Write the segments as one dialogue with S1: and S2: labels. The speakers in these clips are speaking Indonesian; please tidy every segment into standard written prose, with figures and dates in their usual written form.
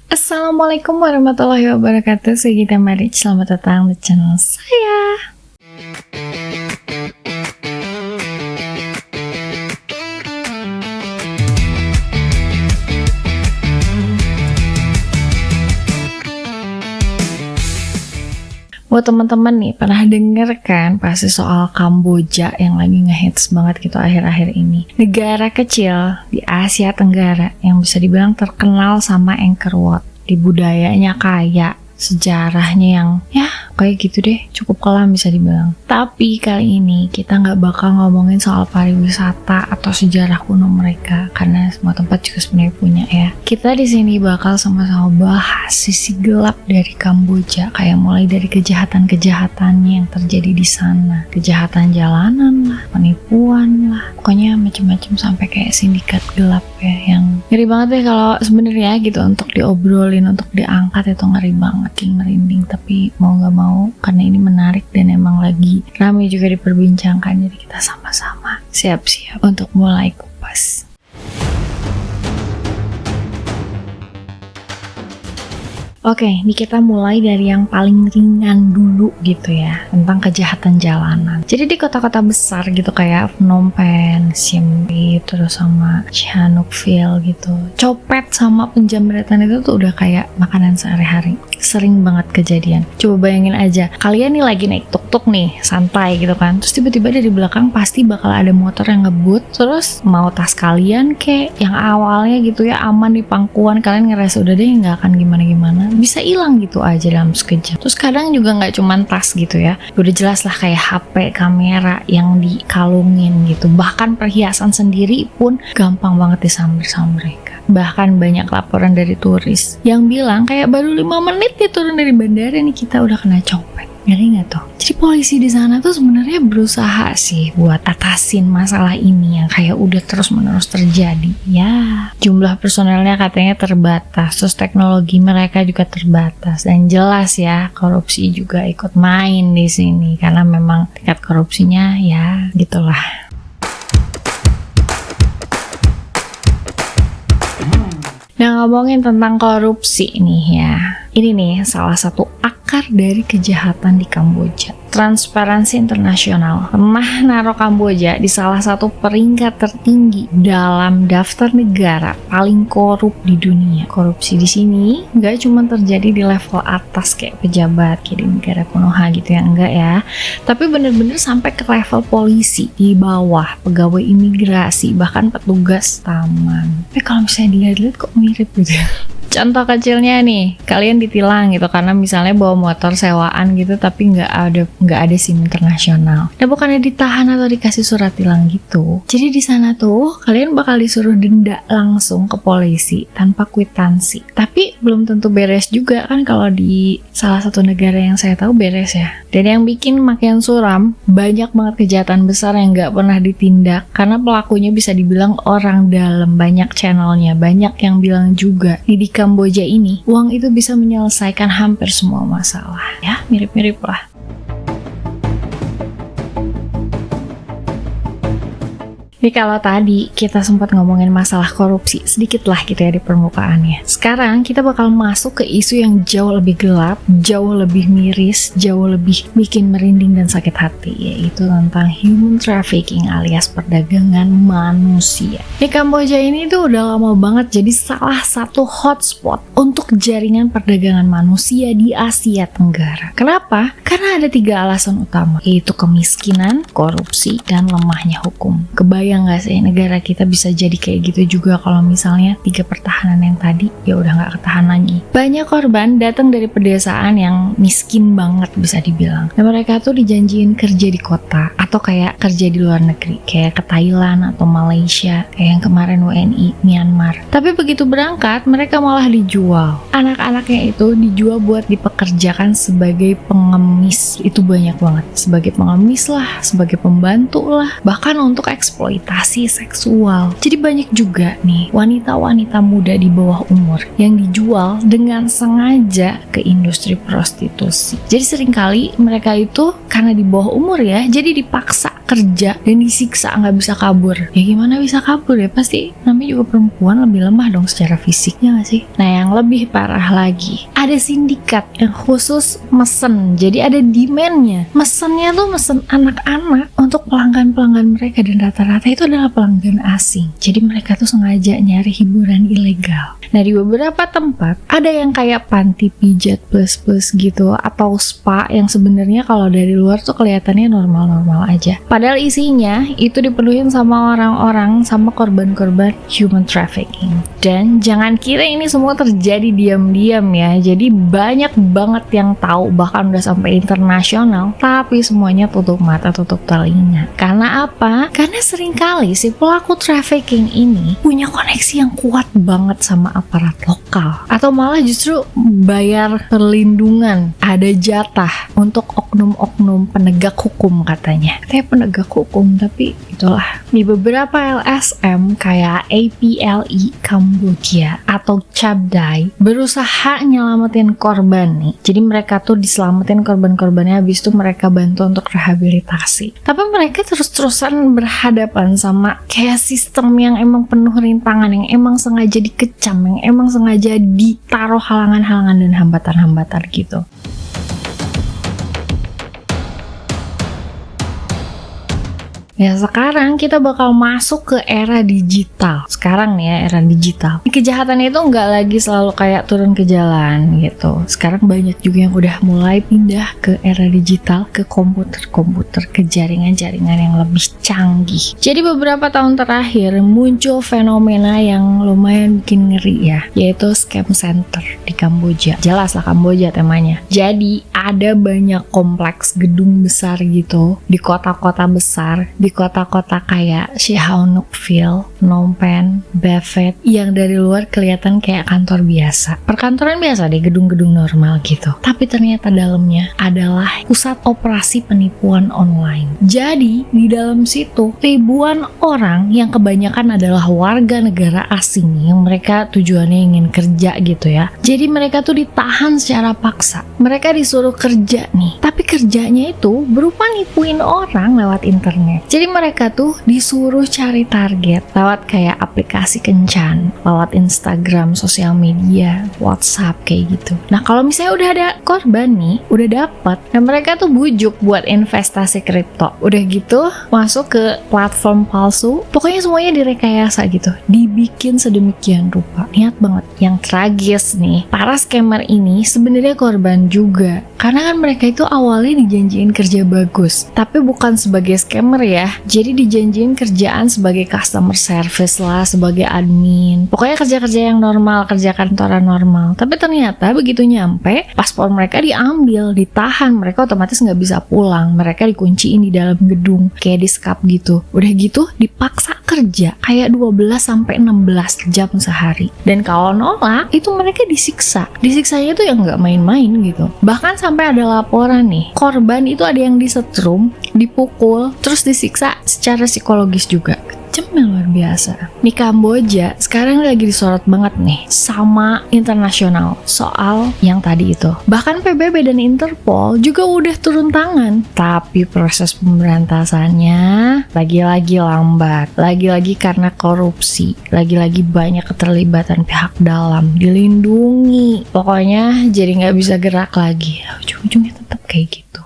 S1: Assalamualaikum warahmatullahi wabarakatuh. Saya Gita Maric. Selamat datang di channel saya. Buat teman-teman nih, pernah denger kan pasti soal Kamboja yang lagi ngehits banget gitu akhir-akhir ini. Negara kecil di Asia Tenggara yang bisa dibilang terkenal sama Angkor Wat. Di budayanya kaya, sejarahnya yang ya kayak gitu deh, cukup kelam bisa dibilang. Tapi kali ini kita nggak bakal ngomongin soal pariwisata atau sejarah kuno mereka, karena semua tempat juga sebenarnya punya ya. Kita di sini bakal sama-sama bahas sisi gelap dari Kamboja, kayak mulai dari kejahatan-kejahatannya yang terjadi di sana, kejahatan jalanan lah, penipuan lah, pokoknya macam-macam sampai kayak sindikat gelap ya, yang ngeri banget deh kalau sebenarnya gitu untuk diobrolin, untuk diangkat itu ngeri banget, merinding. Tapi mau nggak mau karena ini menarik dan emang lagi ramai juga diperbincangkan, jadi kita sama-sama siap-siap untuk mulai kupas. Oke, ini kita mulai dari yang paling ringan dulu gitu ya, tentang kejahatan jalanan. Jadi di kota-kota besar gitu kayak Phnom Penh, Siem Reap, terus sama Sihanoukville gitu, copet sama penjamretan itu tuh udah kayak makanan sehari-hari. Sering banget kejadian. Coba bayangin aja, kalian nih lagi naik tuk-tuk nih, santai gitu kan, terus tiba-tiba dari belakang pasti bakal ada motor yang ngebut, terus mau tas kalian kayak yang awalnya gitu ya aman di pangkuan, kalian ngerasa udah deh nggak akan gimana-gimana, bisa hilang gitu aja dalam sekejap. Terus kadang juga nggak cuman tas gitu ya, udah jelas lah kayak HP, kamera yang dikalungin gitu, bahkan perhiasan sendiri pun gampang banget disamber sama mereka. Bahkan banyak laporan dari turis yang bilang kayak baru 5 menit nih turun dari bandara nih kita udah kena copet. Ngeri nggak tuh? Jadi polisi di sana tuh sebenarnya berusaha sih buat atasin masalah ini yang kayak udah terus-menerus terjadi. Ya, jumlah personelnya katanya terbatas, terus teknologi mereka juga terbatas, dan jelas ya korupsi juga ikut main di sini karena memang tingkat korupsinya ya gitulah. Nah, ngomongin tentang korupsi nih ya, ini nih salah satu akar dari kejahatan di Kamboja. Transparansi Internasional pernah naruh Kamboja di salah satu peringkat tertinggi dalam daftar negara paling korup di dunia. Korupsi di sini nggak cuma terjadi di level atas kayak pejabat kayak di negara Konoha gitu ya, enggak ya. Tapi bener-bener sampai ke level polisi, di bawah pegawai imigrasi, bahkan petugas taman. Tapi kalau misalnya dilihat-lihat kok mirip gitu ya. Contoh kecilnya nih, kalian ditilang gitu karena misalnya bawa motor sewaan gitu tapi nggak ada SIM internasional. Nah, bukannya ditahan atau dikasih surat tilang gitu. Jadi di sana tuh kalian bakal disuruh denda langsung ke polisi tanpa kwitansi. Tapi belum tentu beres juga kan, kalau di salah satu negara yang saya tahu beres ya. Dan yang bikin makin suram, banyak banget kejahatan besar yang nggak pernah ditindak karena pelakunya bisa dibilang orang dalam, banyak channelnya, banyak yang bilang juga di Kamboja ini uang itu bisa menyelesaikan hampir semua masalah ya, mirip-mirip lah. Jadi kalau tadi kita sempat ngomongin masalah korupsi, sedikit lah gitu ya di permukaannya. Sekarang kita bakal masuk ke isu yang jauh lebih gelap, jauh lebih miris, jauh lebih bikin merinding dan sakit hati, yaitu tentang human trafficking alias perdagangan manusia. Di Kamboja ini tuh udah lama banget jadi salah satu hotspot untuk jaringan perdagangan manusia di Asia Tenggara. Kenapa? Karena ada 3 alasan utama, yaitu kemiskinan, korupsi, dan lemahnya hukum. Kebayang nggak sih negara kita bisa jadi kayak gitu juga kalau misalnya 3 pertahanan yang tadi ya udah nggak ketahan lagi. Banyak korban datang dari pedesaan yang miskin banget bisa dibilang, dan mereka tuh dijanjiin kerja di kota atau kayak kerja di luar negeri kayak ke Thailand atau Malaysia, kayak yang kemarin WNI Myanmar. Tapi begitu berangkat mereka malah dijual. Anak-anaknya itu dijual buat dipekerjakan sebagai pengemis. Itu banyak banget, sebagai pengemis lah, sebagai pembantu lah, bahkan untuk eksploitasi seksual. Jadi banyak juga nih wanita-wanita muda di bawah umur yang dijual dengan sengaja ke industri prostitusi. Jadi seringkali mereka itu karena di bawah umur ya, jadi dipaksa kerja dan disiksa nggak bisa kabur. Ya gimana bisa kabur ya, pasti namanya juga perempuan lebih lemah dong secara fisiknya nggak sih. Nah yang lebih parah lagi, ada sindikat yang khusus mesen, jadi ada demand-nya. Mesennya tuh mesen anak-anak untuk pelanggan-pelanggan mereka, dan rata-rata itu adalah pelanggan asing. Jadi mereka tuh sengaja nyari hiburan ilegal. Nah di beberapa tempat ada yang kayak panti pijat plus gitu, atau spa yang sebenarnya kalau dari luar tuh kelihatannya normal-normal aja. Padahal isinya itu dipenuhin sama orang-orang, sama korban-korban human trafficking. Dan jangan kira ini semua terjadi diam-diam ya. Jadi banyak banget yang tahu, bahkan udah sampai internasional, tapi semuanya tutup mata, tutup telinga. Karena apa? Karena seringkali si pelaku trafficking ini punya koneksi yang kuat banget sama aparat lokal, atau malah justru bayar perlindungan, ada jatah untuk oknum-oknum penegak hukum katanya. Kayak penegak hukum, tapi itulah. Di beberapa LSM kayak APLE Kamboja atau Chabdai berusaha nyelamatin korban nih. Jadi mereka tuh diselamatin korban-korbannya, habis itu mereka bantu untuk rehabilitasi. Tapi mereka terus-terusan berhadapan sama kayak sistem yang emang penuh rintangan, yang emang sengaja dikecam, yang emang sengaja ditaruh halangan-halangan dan hambatan-hambatan gitu. Ya sekarang kita bakal masuk ke era digital. Sekarang nih ya, era digital. Kejahatan itu nggak lagi selalu kayak turun ke jalan gitu. Sekarang banyak juga yang udah mulai pindah ke era digital, ke komputer-komputer, ke jaringan-jaringan yang lebih canggih. Jadi beberapa tahun terakhir muncul fenomena yang lumayan bikin ngeri ya, yaitu scam center di Kamboja. Jelas lah Kamboja temanya. Jadi ada banyak kompleks gedung besar gitu di kota-kota besar, di kota-kota kayak Sihanoukville, Phnom Penh, Bavet, yang dari luar kelihatan kayak kantor biasa, perkantoran biasa deh, gedung-gedung normal gitu. Tapi ternyata dalamnya adalah pusat operasi penipuan online. Jadi di dalam situ ribuan orang yang kebanyakan adalah warga negara asing yang mereka tujuannya ingin kerja gitu ya. Jadi mereka tuh ditahan secara paksa. Mereka disuruh kerja nih, tapi kerjanya itu berupa nipuin orang lewat internet. Jadi mereka tuh disuruh cari target lewat kayak aplikasi kencan, lewat Instagram, sosial media, WhatsApp kayak gitu. Nah kalau misalnya udah ada korban nih, udah dapat, dan mereka tuh bujuk buat investasi kripto. Udah gitu masuk ke platform palsu, pokoknya semuanya direkayasa gitu, dibikin sedemikian rupa. Niat banget. Yang tragis nih, para scammer ini sebenarnya korban juga, karena kan mereka itu awalnya dijanjiin kerja bagus, tapi bukan sebagai scammer ya. Jadi dijanjiin kerjaan sebagai customer service lah, sebagai admin, pokoknya kerja-kerja yang normal, kerja kantoran normal. Tapi ternyata begitu nyampe, paspor mereka diambil, ditahan, mereka otomatis nggak bisa pulang, mereka dikunciin di dalam gedung kayak di sekap gitu. Udah gitu dipaksa kerja kayak 12-16 jam sehari, dan kalau nolak itu mereka disiksa. Disiksanya tuh yang nggak main-main gitu. Bahkan sampai ada laporan nih, korban itu ada yang disetrum, dipukul, terus disiksa secara psikologis juga. Kejam luar biasa. Di Kamboja sekarang lagi disorot banget nih sama internasional soal yang tadi itu. Bahkan PBB dan Interpol juga udah turun tangan, tapi proses pemberantasannya lagi-lagi lambat, lagi-lagi karena korupsi, lagi-lagi banyak keterlibatan pihak dalam, dilindungi, pokoknya jadi nggak bisa gerak lagi. Ujung-ujungnya tetap kayak gitu.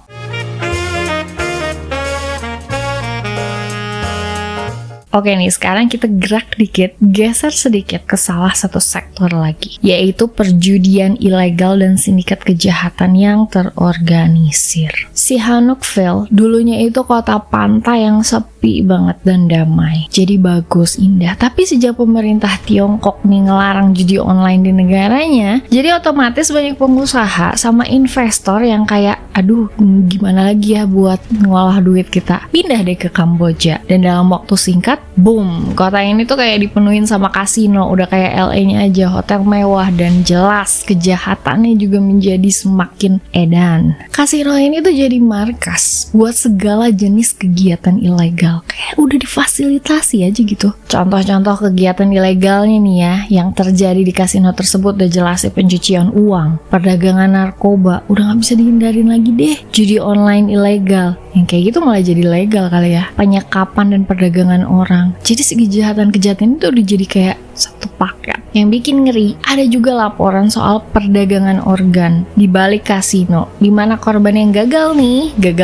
S1: Oke nih, sekarang kita gerak dikit, geser sedikit ke salah satu sektor lagi, yaitu perjudian ilegal dan sindikat kejahatan yang terorganisir. Sihanoukville dulunya itu kota pantai yang sepi banget dan damai, jadi bagus, indah. Tapi sejak pemerintah Tiongkok nih ngelarang judi online di negaranya, jadi otomatis banyak pengusaha sama investor yang kayak, aduh gimana lagi ya buat ngolah duit kita, pindah deh ke Kamboja. Dan dalam waktu singkat, boom, kota ini tuh kayak dipenuhin sama kasino, udah kayak LA-nya aja, hotel mewah, dan jelas kejahatannya juga menjadi semakin edan. Kasino ini tuh jadi markas buat segala jenis kegiatan ilegal, kayak udah difasilitasi aja gitu. Contoh-contoh kegiatan ilegalnya nih ya, yang terjadi di kasino tersebut udah jelas ya, pencucian uang, perdagangan narkoba, udah gak bisa dihindarin lagi lagi deh judi online ilegal. Yang kayak gitu malah jadi legal kali ya. Penyekapan dan perdagangan orang. Jadi si kejahatan-kejahatan itu udah jadi kayak satu paket. Yang bikin ngeri, ada juga laporan soal perdagangan organ di balik kasino, dimana korban yang gagal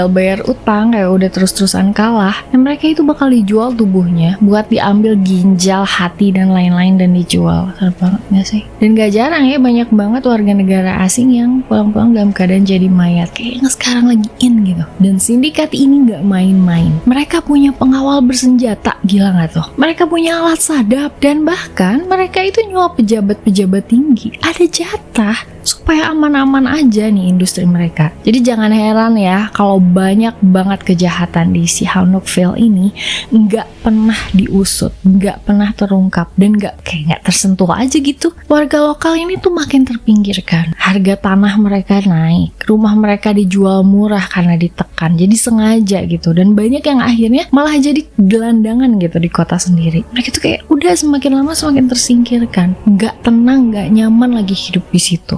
S1: bayar utang kayak udah terus-terusan kalah, dan mereka itu bakal dijual tubuhnya buat diambil ginjal, hati, dan lain-lain dan dijual. Serem banget gak sih? Dan gak jarang ya, banyak banget warga negara asing yang pulang-pulang dalam keadaan jadi mayat, kayaknya sekarang lagi in gitu. Dan sindikat ini gak main-main. Mereka punya pengawal bersenjata, gila gak tuh? Mereka punya alat sadap, dan bahkan mereka itu nyuap pejabat-pejabat tinggi. Ada jatah supaya aman-aman aja nih industri mereka. Jadi jangan heran ya kalau banyak banget kejahatan di Sihanoukville ini nggak pernah diusut, nggak pernah terungkap, dan nggak tersentuh aja gitu. Warga lokal ini tuh makin terpinggirkan. Harga tanah mereka naik, rumah mereka dijual murah karena ditekan. Jadi sengaja gitu, dan banyak yang akhirnya malah jadi gelandangan gitu di kota sendiri. Mereka tuh kayak udah semakin lama semakin tersingkirkan, nggak tenang, nggak nyaman lagi hidup di situ.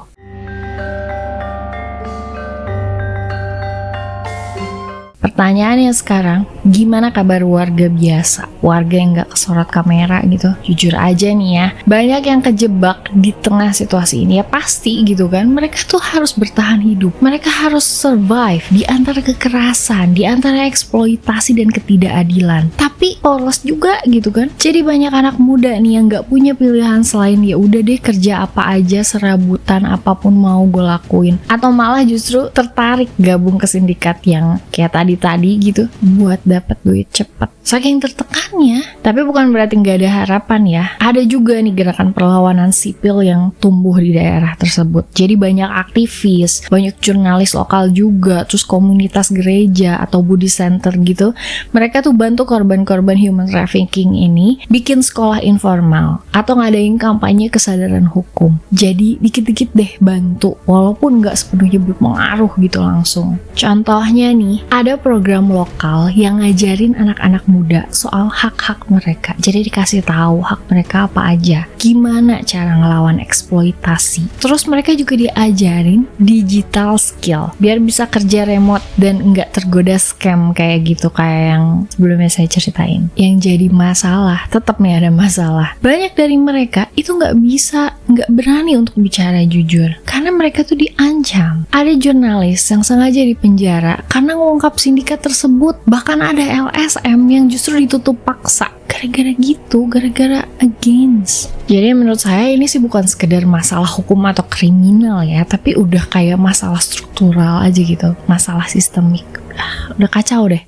S1: Pertanyaannya sekarang, gimana kabar warga biasa? Warga yang gak kesorot kamera gitu? Jujur aja nih ya, banyak yang kejebak di tengah situasi ini. Ya pasti gitu kan, mereka tuh harus bertahan hidup. Mereka harus survive di antara kekerasan, di antara eksploitasi dan ketidakadilan. Tapi polos juga gitu kan. Jadi banyak anak muda nih yang gak punya pilihan selain ya udah deh kerja apa aja, serabutan apapun mau gue lakuin. Atau malah justru tertarik gabung ke sindikat yang kayak tadi gitu buat dapat duit cepet. Saking tertekannya, tapi bukan berarti nggak ada harapan ya. Ada juga nih gerakan perlawanan sipil yang tumbuh di daerah tersebut. Jadi banyak aktivis, banyak jurnalis lokal juga, terus komunitas gereja atau Buddhist center gitu. Mereka tuh bantu korban-korban human trafficking ini bikin sekolah informal atau ngadain kampanye kesadaran hukum. Jadi dikit-dikit deh bantu, walaupun nggak sepenuhnya berpengaruh gitu langsung. Contohnya nih, ada program lokal yang ngajarin anak-anak muda soal hak-hak mereka. Jadi dikasih tahu hak mereka apa aja, gimana cara ngelawan eksploitasi. Terus mereka juga diajarin digital skill biar bisa kerja remote dan nggak tergoda scam kayak gitu, kayak yang sebelumnya saya ceritain. Yang jadi masalah, tetap nih ada masalah. Banyak dari mereka itu nggak berani untuk bicara jujur karena mereka tuh diancam. Ada jurnalis yang sengaja dipenjara karena ngungkap sindikat tersebut. Bahkan ada LSM yang justru ditutup paksa gara-gara gitu, gara-gara against. Jadi menurut saya ini sih bukan sekedar masalah hukum atau kriminal ya, tapi udah kayak masalah struktural aja gitu, masalah sistemik. Udah kacau deh.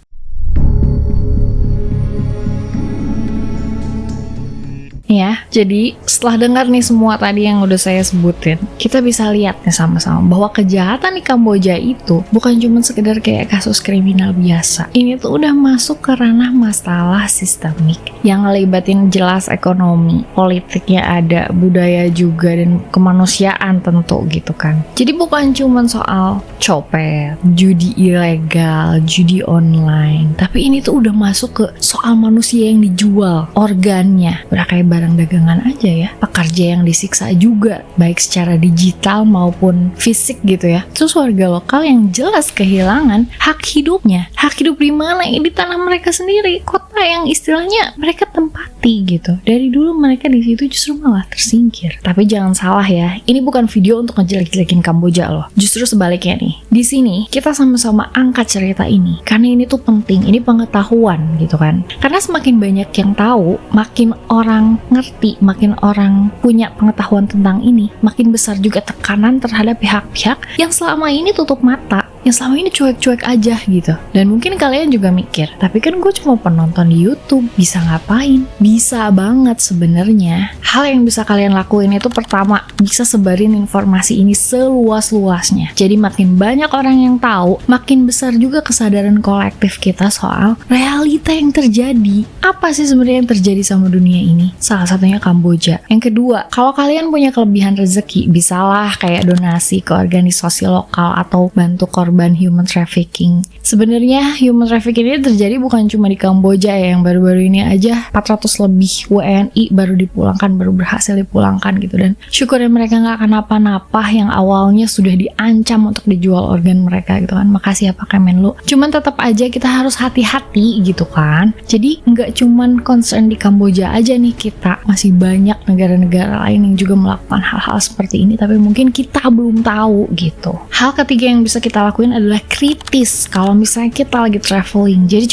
S1: Ya, jadi setelah dengar nih semua tadi yang udah saya sebutin, kita bisa lihat nih sama-sama bahwa kejahatan di Kamboja itu bukan cuma sekedar kayak kasus kriminal biasa. Ini tuh udah masuk ke ranah masalah sistemik yang ngelibatin jelas ekonomi, politiknya ada, budaya juga, dan kemanusiaan tentu gitu kan. Jadi bukan cuma soal copet, judi ilegal, judi online, tapi ini tuh udah masuk ke soal manusia yang dijual, organnya, udah kayak barang dagangan aja ya. Pekerja yang disiksa juga, baik secara digital maupun fisik gitu ya. Terus warga lokal yang jelas kehilangan hak hidupnya. Hak hidup di mana? Di tanah mereka sendiri, kota yang istilahnya mereka tempati gitu. Dari dulu mereka di situ justru malah tersingkir. Tapi jangan salah ya, ini bukan video untuk ngejelek-jelekin Kamboja loh. Justru sebaliknya nih. Di sini kita sama-sama angkat cerita ini karena ini tuh penting, ini pengetahuan gitu kan. Karena semakin banyak yang tahu, makin orang ngerti, makin orang punya pengetahuan tentang ini, makin besar juga tekanan terhadap pihak-pihak yang selama ini tutup mata, yang selama ini cuek-cuek aja gitu. Dan mungkin kalian juga mikir, tapi kan gue cuma penonton di YouTube, bisa ngapain? Bisa banget sebenarnya. Hal yang bisa kalian lakuin itu pertama, bisa sebarin informasi ini seluas-luasnya. Jadi makin banyak orang yang tahu, makin besar juga kesadaran kolektif kita soal realita yang terjadi. Apa sih sebenarnya yang terjadi sama dunia ini? Salah satunya Kamboja. Yang kedua, kalau kalian punya kelebihan rezeki, bisalah kayak donasi ke organisasi lokal atau bantu korban korban human trafficking. Sebenarnya human trafficking ini terjadi bukan cuma di Kamboja ya, yang baru-baru ini aja 400 lebih WNI baru dipulangkan, baru berhasil dipulangkan gitu. Dan syukurnya mereka nggak kenapa-napa yang awalnya sudah diancam untuk dijual organ mereka gitu kan. Makasih ya Pak Kemenlu. Cuman tetap aja kita harus hati-hati gitu kan. Jadi nggak cuman concern di Kamboja aja nih kita, masih banyak negara-negara lain yang juga melakukan hal-hal seperti ini, tapi mungkin kita belum tahu gitu. Hal ketiga yang bisa kita lakuin adalah kritis kalau misalnya kita lagi traveling. Jadi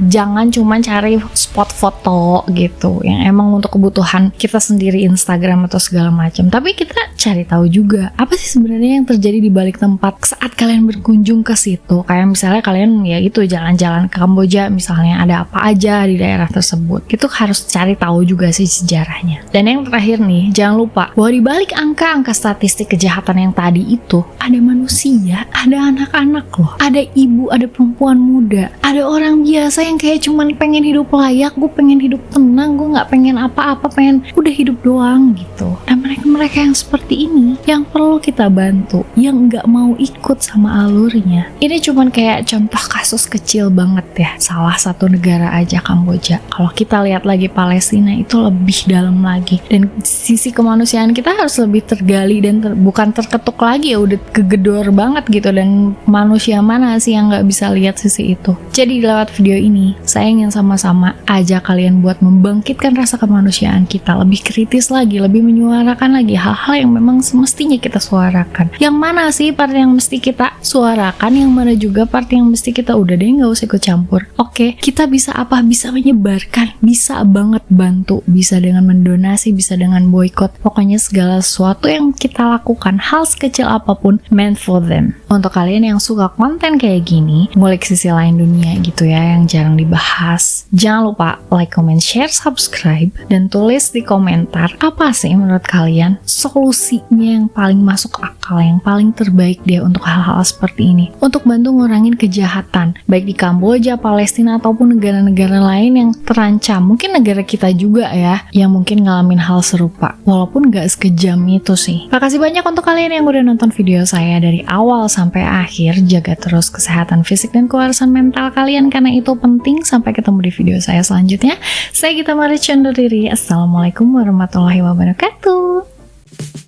S1: jangan cuman cari spot foto gitu yang emang untuk kebutuhan kita sendiri, Instagram atau segala macam, tapi kita cari tahu juga apa sih sebenarnya yang terjadi di balik tempat saat kalian berkunjung ke situ. Kayak misalnya kalian ya itu jalan-jalan ke Kamboja, misalnya ada apa aja di daerah tersebut, itu harus cari tahu juga sih sejarahnya. Dan yang terakhir nih, jangan lupa bahwa di balik angka-angka statistik kejahatan yang tadi itu ada manusia, ada anak-anak loh, ada ibu, ada perempuan muda, ada orang biasa yang kayak cuman pengen hidup layak, gue pengen hidup tenang, gue nggak pengen apa-apa, pengen udah hidup doang gitu. Dan mereka yang seperti ini yang perlu kita bantu, yang nggak mau ikut sama alurnya. Ini cuman kayak contoh kasus kecil banget ya, salah satu negara aja, Kamboja. Kalau kita lihat lagi Palestina itu lebih dalam lagi, dan sisi kemanusiaan kita harus lebih tergali dan bukan terketuk lagi ya, udah kegedor banget gitu. Dan manusia mana sih yang nggak bisa lihat sisi itu? Jadi lewat video ini saya ingin sama-sama ajak kalian buat membangkitkan rasa kemanusiaan kita, lebih kritis lagi, lebih menyuarakan lagi hal-hal yang memang semestinya kita suarakan. Yang mana sih part yang mesti kita suarakan, yang mana juga part yang mesti kita udah deh nggak usah ikut campur. Oke, kita bisa apa? Bisa menyebarkan, bisa banget bantu, bisa dengan mendonasi, bisa dengan boykot. Pokoknya segala sesuatu yang kita lakukan, hal sekecil apapun, meant for them. Untuk kalian yang suka konten kayak gini, ngulik sisi lain dunia gitu ya, yang jarang dibahas, jangan lupa like, comment, share, subscribe, dan tulis di komentar apa sih menurut kalian solusinya yang paling masuk akal, yang paling terbaik deh untuk hal-hal seperti ini, untuk bantu ngurangin kejahatan baik di Kamboja, Palestina, ataupun negara-negara lain yang terancam. Mungkin negara kita juga ya yang mungkin ngalamin hal serupa, walaupun gak sekejam itu sih. Makasih banyak untuk kalian yang udah nonton video saya dari awal sampai akhir. Jaga terus kesehatan fisik dan kewarasan mental kalian karena itu penting. Sampai ketemu di video saya selanjutnya. Saya Gita Maric undur diri. Assalamualaikum warahmatullahi wabarakatuh.